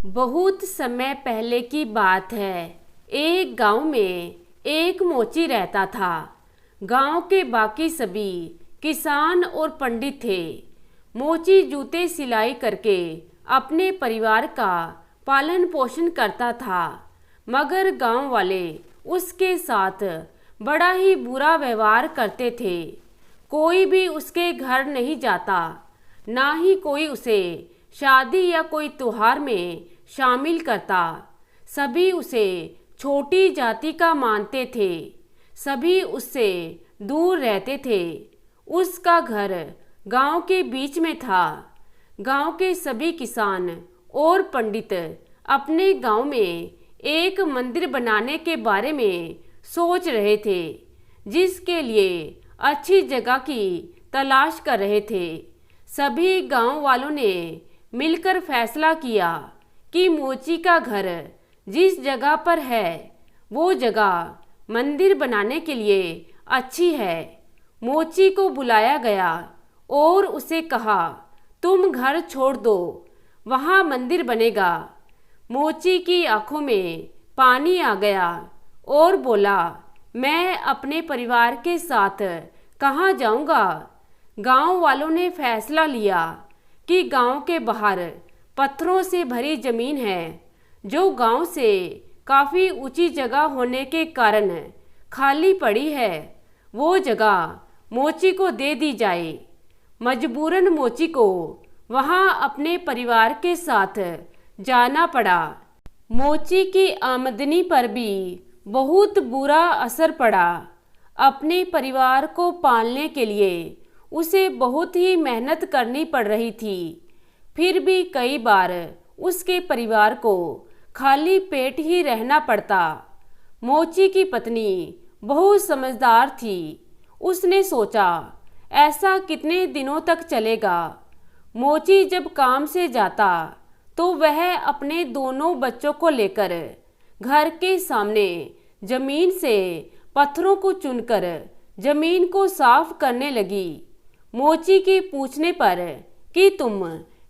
बहुत समय पहले की बात है। एक गांव में एक मोची रहता था। गांव के बाकी सभी किसान और पंडित थे। मोची जूते सिलाई करके अपने परिवार का पालन पोषण करता था, मगर गांव वाले उसके साथ बड़ा ही बुरा व्यवहार करते थे। कोई भी उसके घर नहीं जाता, ना ही कोई उसे शादी या कोई त्योहार में शामिल करता। सभी उसे छोटी जाति का मानते थे, सभी उससे दूर रहते थे। उसका घर गांव के बीच में था। गांव के सभी किसान और पंडित अपने गांव में एक मंदिर बनाने के बारे में सोच रहे थे, जिसके लिए अच्छी जगह की तलाश कर रहे थे। सभी गांव वालों ने मिलकर फैसला किया कि मोची का घर जिस जगह पर है वो जगह मंदिर बनाने के लिए अच्छी है। मोची को बुलाया गया और उसे कहा, तुम घर छोड़ दो, वहाँ मंदिर बनेगा। मोची की आंखों में पानी आ गया और बोला, मैं अपने परिवार के साथ कहाँ जाऊँगा। गांव वालों ने फैसला लिया कि गांव के बाहर पत्थरों से भरी जमीन है, जो गांव से काफ़ी ऊंची जगह होने के कारण खाली पड़ी है, वो जगह मोची को दे दी जाए। मजबूरन मोची को वहां अपने परिवार के साथ जाना पड़ा। मोची की आमदनी पर भी बहुत बुरा असर पड़ा। अपने परिवार को पालने के लिए उसे बहुत ही मेहनत करनी पड़ रही थी। फिर भी कई बार उसके परिवार को खाली पेट ही रहना पड़ता। मोची की पत्नी बहुत समझदार थी। उसने सोचा, ऐसा कितने दिनों तक चलेगा। मोची जब काम से जाता तो वह अपने दोनों बच्चों को लेकर घर के सामने जमीन से पत्थरों को चुनकर जमीन को साफ करने लगी। मोची के पूछने पर कि तुम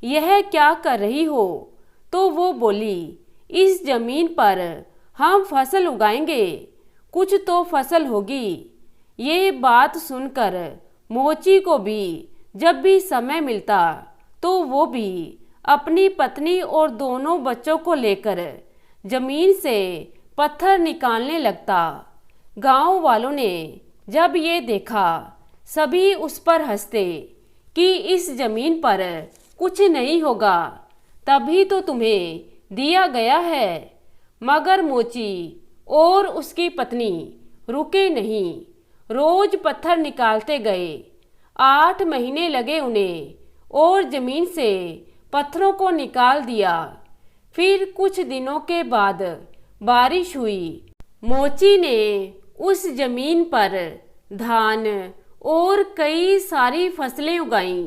यह क्या कर रही हो, तो वो बोली, इस जमीन पर हम फसल उगाएंगे, कुछ तो फसल होगी। ये बात सुनकर मोची को भी जब भी समय मिलता तो वो भी अपनी पत्नी और दोनों बच्चों को लेकर जमीन से पत्थर निकालने लगता। गांव वालों ने जब ये देखा, सभी उस पर हंसते कि इस जमीन पर कुछ नहीं होगा, तभी तो तुम्हें दिया गया है। मगर मोची और उसकी पत्नी रुके नहीं, रोज पत्थर निकालते गए। 8 महीने लगे उन्हें और जमीन से पत्थरों को निकाल दिया। फिर कुछ दिनों के बाद बारिश हुई। मोची ने उस जमीन पर धान और कई सारी फसलें उगाईं।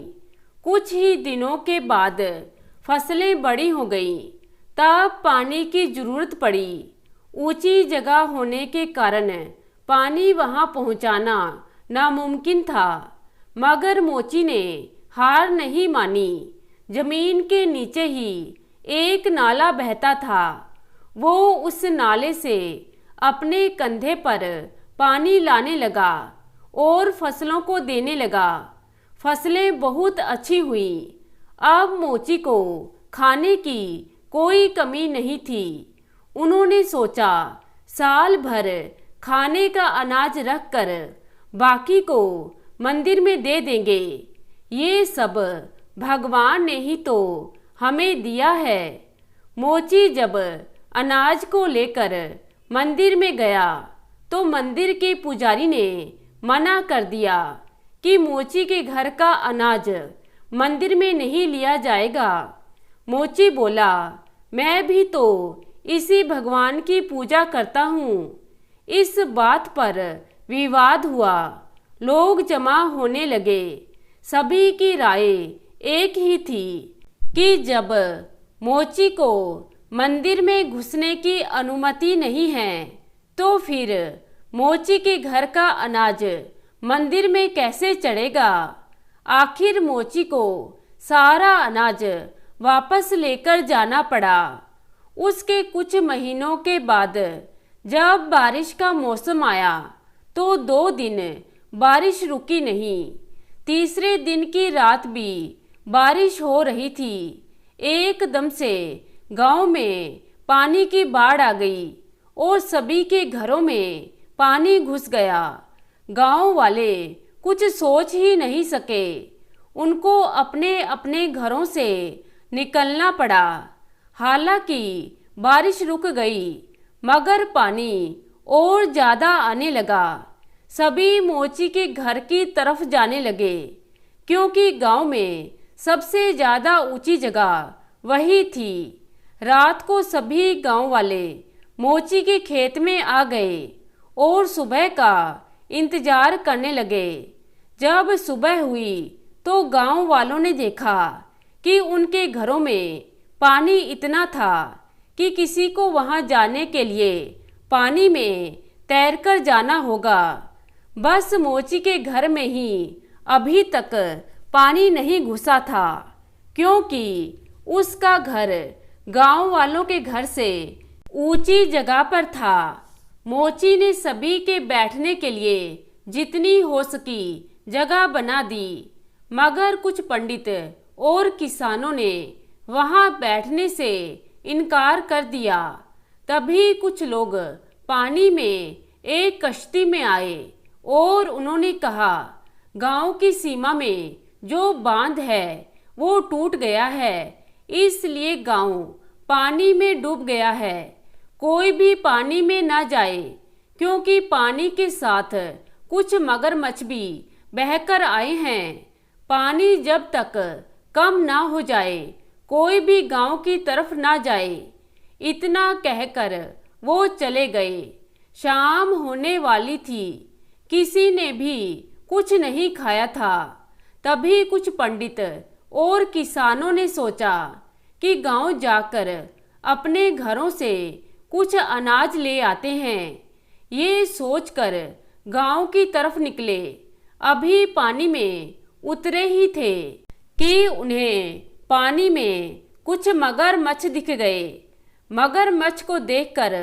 कुछ ही दिनों के बाद फसलें बड़ी हो गईं। तब पानी की जरूरत पड़ी। ऊंची जगह होने के कारण पानी वहां पहुंचाना नामुमकिन था, मगर मोची ने हार नहीं मानी। जमीन के नीचे ही एक नाला बहता था। वो उस नाले से अपने कंधे पर पानी लाने लगा और फसलों को देने लगा। फसलें बहुत अच्छी हुई। अब मोची को खाने की कोई कमी नहीं थी। उन्होंने सोचा, साल भर खाने का अनाज रखकर बाकी को मंदिर में दे देंगे। ये सब भगवान ने ही तो हमें दिया है। मोची जब अनाज को लेकर मंदिर में गया तो मंदिर के पुजारी ने मना कर दिया कि मोची के घर का अनाज मंदिर में नहीं लिया जाएगा। मोची बोला, मैं भी तो इसी भगवान की पूजा करता हूँ। इस बात पर विवाद हुआ। लोग जमा होने लगे। सभी की राय एक ही थी कि जब मोची को मंदिर में घुसने की अनुमति नहीं है, तो फिर मोची के घर का अनाज मंदिर में कैसे चढ़ेगा। आखिर मोची को सारा अनाज वापस लेकर जाना पड़ा। उसके कुछ महीनों के बाद जब बारिश का मौसम आया तो 2 दिन बारिश रुकी नहीं। तीसरे दिन की रात भी बारिश हो रही थी। एकदम से गांव में पानी की बाढ़ आ गई और सभी के घरों में पानी घुस गया। गांव वाले कुछ सोच ही नहीं सके। उनको अपने अपने घरों से निकलना पड़ा। हालांकि बारिश रुक गई मगर पानी और ज़्यादा आने लगा। सभी मोची के घर की तरफ जाने लगे क्योंकि गांव में सबसे ज़्यादा ऊंची जगह वही थी। रात को सभी गांव वाले मोची के खेत में आ गए और सुबह का इंतजार करने लगे। जब सुबह हुई तो गांव वालों ने देखा कि उनके घरों में पानी इतना था कि किसी को वहां जाने के लिए पानी में तैरकर जाना होगा। बस मोची के घर में ही अभी तक पानी नहीं घुसा था क्योंकि उसका घर गांव वालों के घर से ऊंची जगह पर था। मोची ने सभी के बैठने के लिए जितनी हो सकी जगह बना दी मगर कुछ पंडित और किसानों ने वहां बैठने से इनकार कर दिया। तभी कुछ लोग पानी में एक कश्ती में आए और उन्होंने कहा, गांव की सीमा में जो बांध है वो टूट गया है, इसलिए गांव पानी में डूब गया है। कोई भी पानी में ना जाए क्योंकि पानी के साथ कुछ मगरमच्छ भी बहकर आए हैं। पानी जब तक कम ना हो जाए कोई भी गांव की तरफ ना जाए। इतना कहकर वो चले गए। शाम होने वाली थी। किसी ने भी कुछ नहीं खाया था। तभी कुछ पंडित और किसानों ने सोचा कि गांव जाकर अपने घरों से कुछ अनाज ले आते हैं। ये सोचकर गांव की तरफ निकले। अभी पानी में उतरे ही थे कि उन्हें पानी में कुछ मगरमच्छ दिख गए। मगरमच्छ को देखकर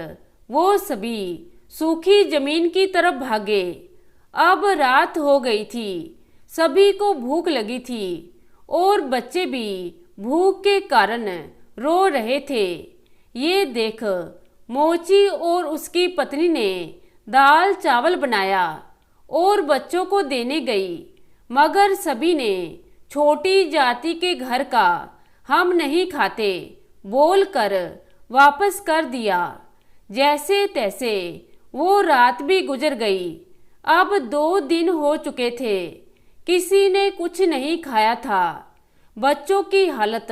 वो सभी सूखी जमीन की तरफ भागे। अब रात हो गई थी। सभी को भूख लगी थी और बच्चे भी भूख के कारण रो रहे थे। ये देख मोची और उसकी पत्नी ने दाल चावल बनाया और बच्चों को देने गई मगर सभी ने छोटी जाति के घर का हम नहीं खाते बोलकर वापस कर दिया। जैसे तैसे वो रात भी गुजर गई। अब 2 दिन हो चुके थे। किसी ने कुछ नहीं खाया था। बच्चों की हालत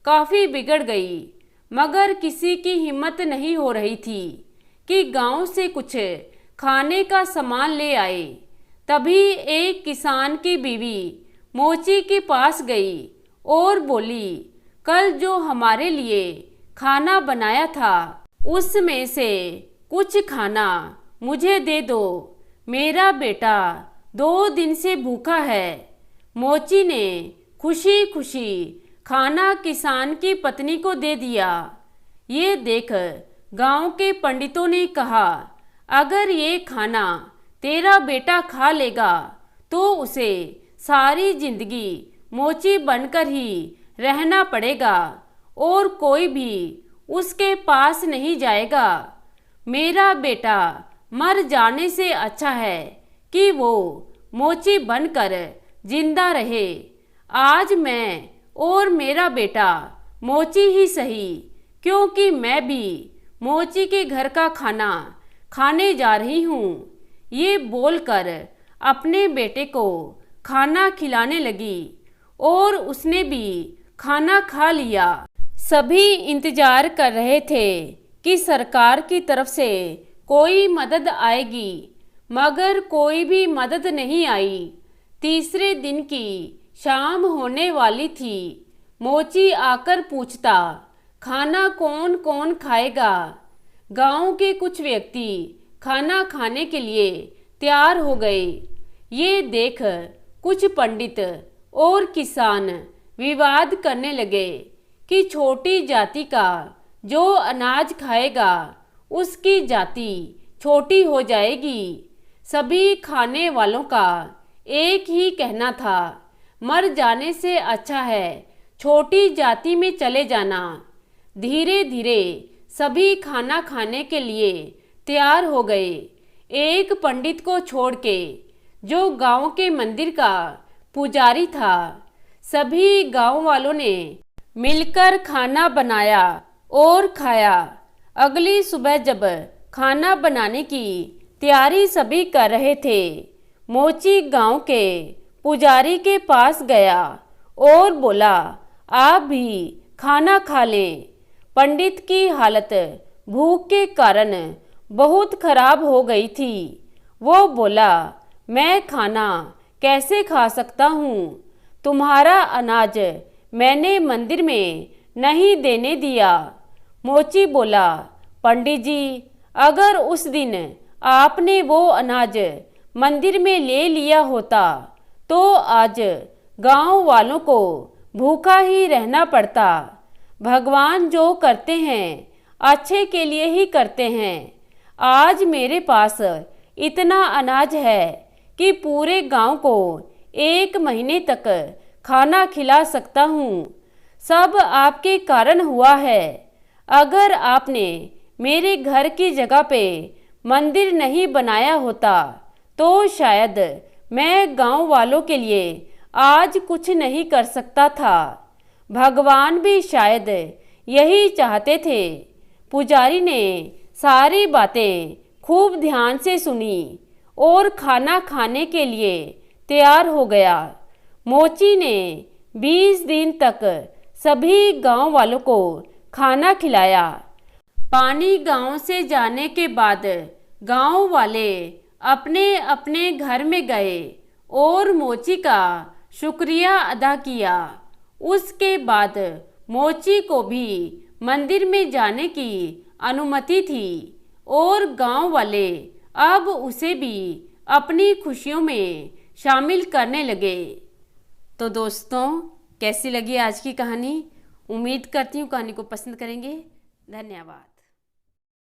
काफ़ी बिगड़ गई मगर किसी की हिम्मत नहीं हो रही थी कि गांव से कुछ खाने का सामान ले आए। तभी एक किसान की बीवी मोची के पास गई और बोली, कल जो हमारे लिए खाना बनाया था उसमें से कुछ खाना मुझे दे दो। मेरा बेटा 2 दिन से भूखा है। मोची ने खुशी खुशी खाना किसान की पत्नी को दे दिया। ये देख गांव के पंडितों ने कहा, अगर ये खाना तेरा बेटा खा लेगा तो उसे सारी जिंदगी मोची बनकर ही रहना पड़ेगा और कोई भी उसके पास नहीं जाएगा। मेरा बेटा मर जाने से अच्छा है कि वो मोची बनकर जिंदा रहे। आज मैं और मेरा बेटा मोची ही सही क्योंकि मैं भी मोची के घर का खाना खाने जा रही हूँ। ये बोलकर अपने बेटे को खाना खिलाने लगी और उसने भी खाना खा लिया। सभी इंतजार कर रहे थे कि सरकार की तरफ से कोई मदद आएगी मगर कोई भी मदद नहीं आई। तीसरे दिन की शाम होने वाली थी। मोची आकर पूछता, खाना कौन कौन खाएगा। गांव के कुछ व्यक्ति खाना खाने के लिए तैयार हो गए। ये देख कुछ पंडित और किसान विवाद करने लगे कि छोटी जाति का जो अनाज खाएगा उसकी जाति छोटी हो जाएगी। सभी खाने वालों का एक ही कहना था, मर जाने से अच्छा है छोटी जाति में चले जाना। धीरे धीरे सभी खाना खाने के लिए तैयार हो गए। एक पंडित को छोड़ के जो गांव के मंदिर का पुजारी था। सभी गांव वालों ने मिलकर खाना बनाया और खाया। अगली सुबह जब खाना बनाने की तैयारी सभी कर रहे थे, मोची गांव के पुजारी के पास गया और बोला, आप भी खाना खा लें। पंडित की हालत भूख के कारण बहुत खराब हो गई थी। वो बोला, मैं खाना कैसे खा सकता हूँ? तुम्हारा अनाज मैंने मंदिर में नहीं देने दिया। मोची बोला, पंडित जी, अगर उस दिन आपने वो अनाज मंदिर में ले लिया होता तो आज गांव वालों को भूखा ही रहना पड़ता। भगवान जो करते हैं अच्छे के लिए ही करते हैं। आज मेरे पास इतना अनाज है कि पूरे गांव को 1 महीने तक खाना खिला सकता हूँ। सब आपके कारण हुआ है। अगर आपने मेरे घर की जगह पे मंदिर नहीं बनाया होता तो शायद मैं गांव वालों के लिए आज कुछ नहीं कर सकता था। भगवान भी शायद यही चाहते थे। पुजारी ने सारी बातें खूब ध्यान से सुनी और खाना खाने के लिए तैयार हो गया। मोची ने 20 दिन तक सभी गांव वालों को खाना खिलाया। पानी गांव से जाने के बाद गांव वाले अपने अपने घर में गए और मोची का शुक्रिया अदा किया। उसके बाद मोची को भी मंदिर में जाने की अनुमति थी और गांव वाले अब उसे भी अपनी खुशियों में शामिल करने लगे। तो दोस्तों, कैसी लगी आज की कहानी? उम्मीद करती हूँ कहानी को पसंद करेंगे। धन्यवाद।